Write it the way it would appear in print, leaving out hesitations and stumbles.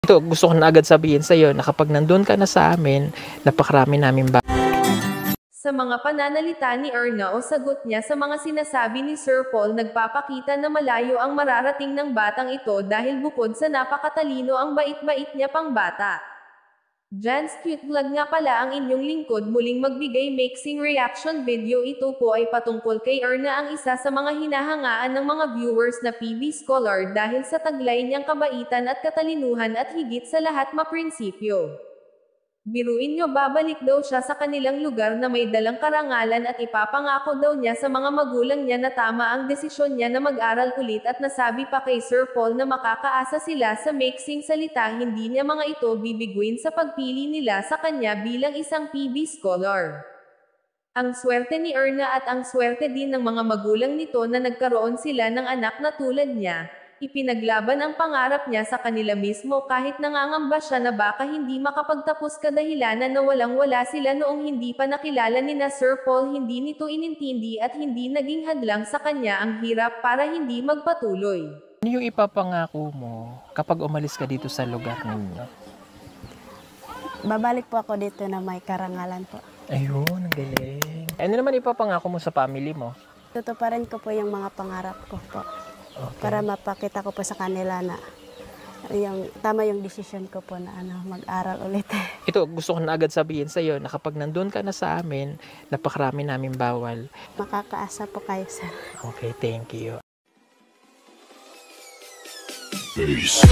Ito, gusto ko na agad sabihin sa'yo na kapag nandun ka na sa amin, napakarami namin ba. Sa mga pananalita ni Erna o sagot niya sa mga sinasabi ni Sir Paul, nagpapakita na malayo ang mararating ng batang ito dahil bukod sa napakatalino ang bait-bait niya pang bata. Jan's Cute Vlog nga pala ang inyong lingkod, muling magbigay mixing reaction video. Ito po ay patungkol kay Erna, ang isa sa mga hinahangaan ng mga viewers na PB Scholar dahil sa taglay niyang kabaitan at katalinuhan at higit sa lahat maprinsipyo. Biruin nyo, babalik daw siya sa kanilang lugar na may dalang karangalan at ipapangako daw niya sa mga magulang niya na tama ang desisyon niya na mag-aral ulit, at nasabi pa kay Sir Paul na makakaasa sila sa mixing salita, hindi niya mga ito bibiguin sa pagpili nila sa kanya bilang isang PB Scholar. Ang swerte ni Erna at ang swerte din ng mga magulang nito na nagkaroon sila ng anak na tulad niya. Ipinaglaban ang pangarap niya sa kanila mismo kahit nangangamba siya na baka hindi makapagtapos kadahilanan na walang-wala sila noong hindi pa nakilala ni na Sir Paul. Hindi nito inintindi at hindi naging hadlang sa kanya ang hirap para hindi magpatuloy. Ano yung ipapangako mo kapag umalis ka dito sa lugar ninyo? Babalik po ako dito na may karangalan po. Ayun, ang galing. Ano naman ipapangako mo sa family mo? Tutuparin ko po yung mga pangarap ko po. Okay. Para mapakita ko po sa kanila na tama yung desisyon ko po na mag-aral ulit. Ito, gusto ko na agad sabihin sa'yo na kapag nandun ka na sa amin, napakarami namin bawal. Makakaasa po kayo, sir. Okay, thank you. Peace.